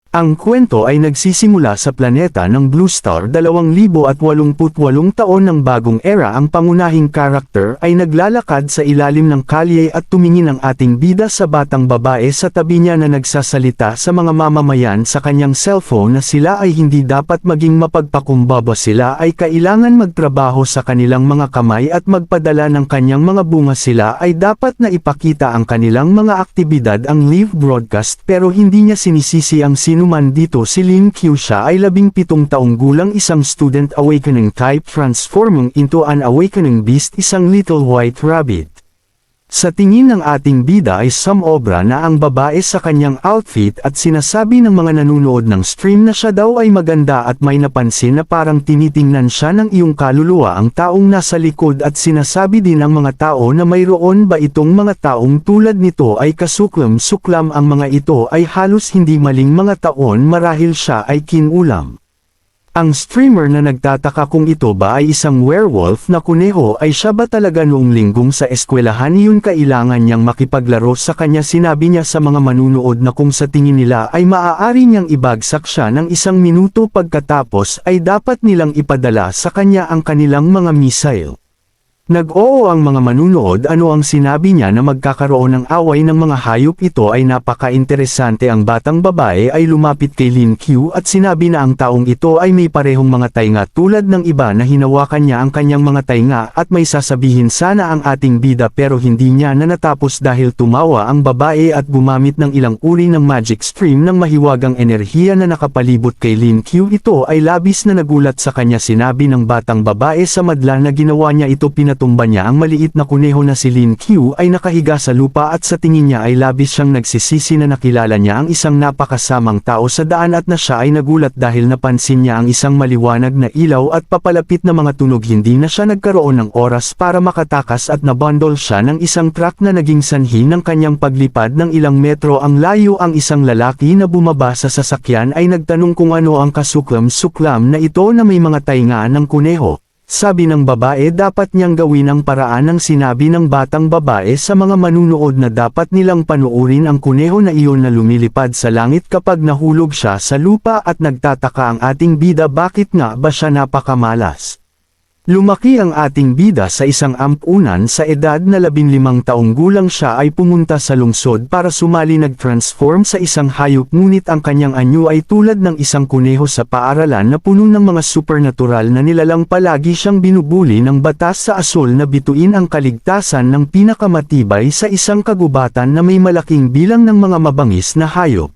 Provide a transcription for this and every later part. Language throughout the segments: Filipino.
Ang kwento ay nagsisimula sa planeta ng Blue Star 2088 taon ng bagong era. Ang pangunahing karakter ay naglalakad sa ilalim ng kalye at tumingin ang ating bida sa batang babae sa tabi niya na nagsasalita sa mga mamamayan sa kanyang cellphone na sila ay hindi dapat maging mapagpakumbaba, sila ay kailangan magtrabaho sa kanilang mga kamay at magpadala ng kanyang mga bunga, sila ay dapat na ipakita ang kanilang mga aktibidad ang live broadcast, pero hindi niya sinisisi ang man dito. Si Lin Q, siya ay 17 taong gulang, isang student awakening type transforming into an awakening beast, isang little white rabbit. Sa tingin ng ating bida ay sumobra na ang babae sa kanyang outfit at sinasabi ng mga nanunood ng stream na siya daw ay maganda at may napansin na parang tinitingnan siya ng iyong kaluluwa ang taong nasa likod at sinasabi din ng mga tao na mayroon ba itong mga taong tulad nito ay kasuklam-suklam. Ang mga ito ay halos hindi maling mga taon marahil siya ay kinulam. Ang streamer na nagtataka kung ito ba ay isang werewolf na kuneho ay siya ba talaga noong linggong sa eskwelahan yun kailangan niyang makipaglaro sa kanya. Sinabi niya sa mga manunood na kung sa tingin nila ay maaari niyang ibagsak siya ng 1 minuto pagkatapos ay dapat nilang ipadala sa kanya ang kanilang mga missile. Nag-oo ang mga manunood. Ano ang sinabi niya na magkakaroon ng away ng mga hayop? Ito ay napaka-interesante. Ang batang babae ay lumapit kay Lin Q at sinabi na ang taong ito ay may parehong mga tainga tulad ng iba na hinawakan niya ang kanyang mga tainga at may sasabihin sana ang ating bida pero hindi niya na natapos dahil tumawa ang babae at gumamit ng ilang uri ng magic stream ng mahiwagang enerhiya na nakapalibot kay Lin Q. Ito ay labis na nagulat sa kanya. Sinabi ng batang babae sa madla na ginawa niya ito, tumba niya ang maliit na kuneho na si Lin Q ay nakahiga sa lupa at sa tingin niya ay labis siyang nagsisisi na nakilala niya ang isang napakasamang tao sa daan at na siya ay nagulat dahil napansin niya ang isang maliwanag na ilaw at papalapit na mga tunog. Hindi na siya nagkaroon ng oras para makatakas at nabundle siya ng isang truck na naging sanhi ng kanyang paglipad ng ilang metro ang layo. Ang isang lalaki na bumaba sa sasakyan ay nagtanong kung ano ang kasuklam-suklam na ito na may mga tainga ng kuneho. Sabi ng babae dapat niyang gawin ang paraan ng sinabi ng batang babae sa mga manunood na dapat nilang panuurin ang kuneho na iyon na lumilipad sa langit kapag nahulog siya sa lupa at nagtataka ang ating bida bakit nga ba siya napakamalas. Lumaki ang ating bida sa isang ampunan sa edad na 15 taong gulang. Siya ay pumunta sa lungsod para sumali, nag-transform sa isang hayop ngunit ang kanyang anyo ay tulad ng isang kuneho sa paaralan na puno ng mga supernatural na nilalang. Palagi siyang binubuli ng batas sa asol na bituin ang kaligtasan ng pinakamatibay sa isang kagubatan na may malaking bilang ng mga mabangis na hayop.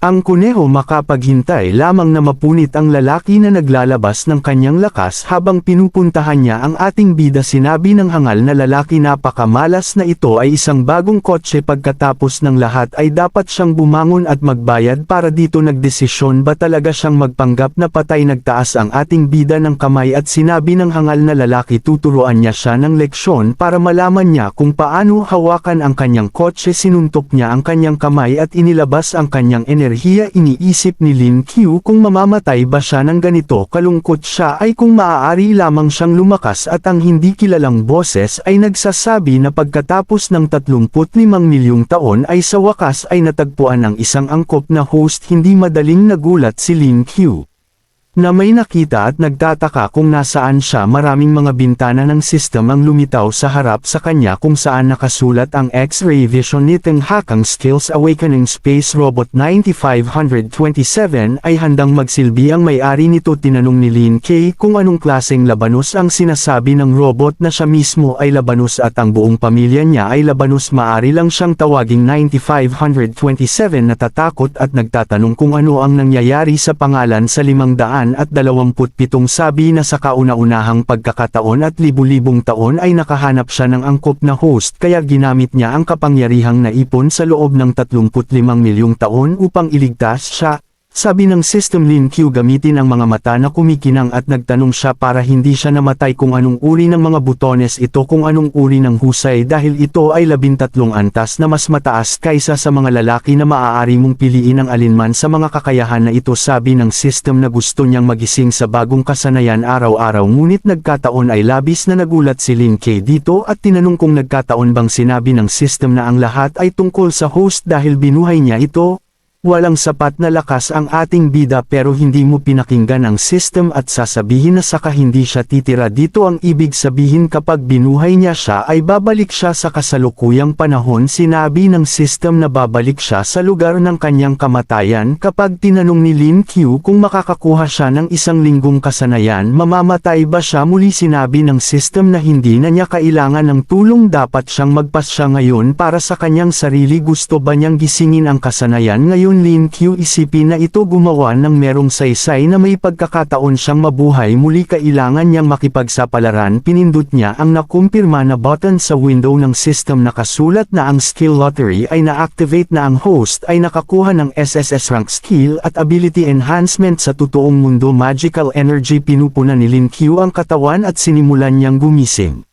Ang kuneho makapaghintay lamang na mapunit ang lalaki na naglalabas ng kanyang lakas habang pinupuntahan niya ang ating bida. Sinabi ng hangal na lalaki napakamalas na ito ay isang bagong kotse. Pagkatapos ng lahat ay dapat siyang bumangon at magbayad para dito. Nagdesisyon ba talaga siyang magpanggap na patay? Nagtaas ang ating bida ng kamay at sinabi ng hangal na lalaki tuturuan niya siya ng leksyon para malaman niya kung paano hawakan ang kanyang kotse. Sinuntok niya ang kanyang kamay at inilabas ang kanyang enerhiya. Iniisip ni Lin Q kung mamamatay ba siya ng ganito kalungkot. Siya ay kung maaari lamang siyang lumakas at ang hindi kilalang boses ay nagsasabi na pagkatapos ng 35 milyong taon ay sa wakas ay natagpuan ang isang angkop na host. Hindi madaling nagulat si Lin Q na may nakita at nagtataka kung nasaan siya. Maraming mga bintana ng system ang lumitaw sa harap sa kanya kung saan nakasulat ang X-ray vision nitong Hakang Skills Awakening Space Robot 9527 ay handang magsilbi ang may-ari nito. Tinanong ni Lin K kung anong klaseng labanos ang sinasabi ng robot na siya mismo ay labanos at ang buong pamilya niya ay labanos. Maari lang siyang tawaging 9527. Natatakot at nagtatanong kung ano ang nangyayari sa pangalan sa 527 sabi na sa kauna-unahang pagkakataon at libu-libong taon ay nakahanap siya ng angkop na host kaya ginamit niya ang kapangyarihang naipon sa loob ng 35 milyong taon upang iligtas siya. Sabi ng system Lin Q gamitin ang mga mata na kumikinang at nagtanong siya para hindi siya namatay kung anong uri ng mga butones ito, kung anong uri ng husay dahil ito ay 13 antas na mas mataas kaysa sa mga lalaki na maaari mong piliin ang alinman sa mga kakayahan na ito. Sabi ng system na gusto niyang magising sa bagong kasanayan araw-araw ngunit nagkataon ay labis na nagulat si Lin K dito at tinanong kung nagkataon bang sinabi ng system na ang lahat ay tungkol sa host dahil binuhay niya ito. Walang sapat na lakas ang ating bida pero hindi mo pinakinggan ang system at sasabihin na saka hindi siya titira dito. Ang ibig sabihin kapag binuhay niya siya ay babalik siya sa kasalukuyang panahon. Sinabi ng system na babalik siya sa lugar ng kanyang kamatayan. Kapag tinanong ni Lin Q kung makakakuha siya ng 1 linggong kasanayan, mamamatay ba siya muli? Sinabi ng system na hindi na niya kailangan ng tulong, dapat siyang magpasya ngayon para sa kanyang sarili. Gusto ba niyang gisingin ang kasanayan ngayon? Lin Q isipin na ito gumawa ng merong saysay na may pagkakataon siyang mabuhay muli. Kailangan niyang makipagsapalaran. Pinindot niya ang nakumpirma na button sa window ng system. Nakasulat na ang skill lottery ay na-activate na. Ang host ay nakakuha ng SSS rank skill at ability enhancement sa totoong mundo. Magical energy. Pinupunan ni Lin Q ang katawan at sinimulan niyang gumising.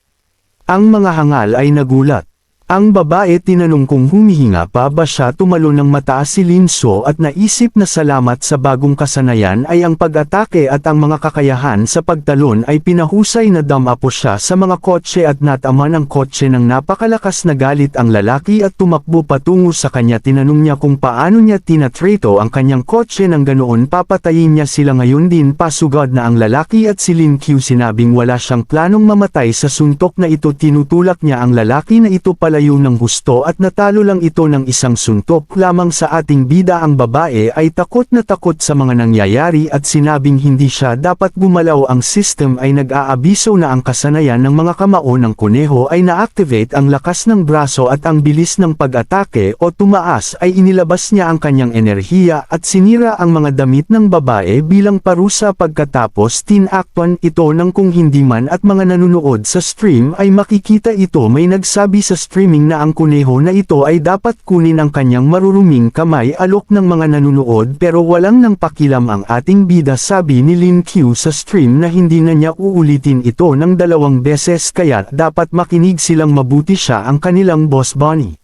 Ang mga hangal ay nagulat. Ang babae tinanong kung humihinga pa ba siya. Tumalo ng mataas si Lin So at naisip na salamat sa bagong kasanayan ay ang pag-atake at ang mga kakayahan sa pagtalon ay pinahusay na. Damapo siya sa mga kotse at nataman ang kotse ng napakalakas na galit ang lalaki at tumakbo patungo sa kanya. Tinanong niya kung paano niya tinatrato ang kanyang kotse nang ganoon papatayin niya sila. Ngayon din pasugod na ang lalaki at si Lin Q sinabing wala siyang planong mamatay sa suntok na ito. Tinutulak niya ang lalaki na ito pala ng gusto at natalo lang ito ng 1 suntok lamang sa ating bida. Ang babae ay takot na takot sa mga nangyayari at sinabing hindi siya dapat gumalaw. Ang system ay nag-aabiso na ang kasanayan ng mga kamao ng kuneho ay na-activate. Ang lakas ng braso at ang bilis ng pag-atake o tumaas ay inilabas niya ang kanyang enerhiya at sinira ang mga damit ng babae bilang parusa. Pagkatapos tinakpan ito ng kung hindi man at mga nanunood sa stream ay makikita ito. May nagsabi sa stream na ang kuneho na ito ay dapat kunin ang kanyang maruruming kamay. Alok ng mga nanunood pero walang nang pakilam ang ating bida. Sabi ni Lin Q sa stream na hindi na niya uulitin ito ng 2 beses kaya dapat makinig silang mabuti. Siya ang kanilang boss Bonnie.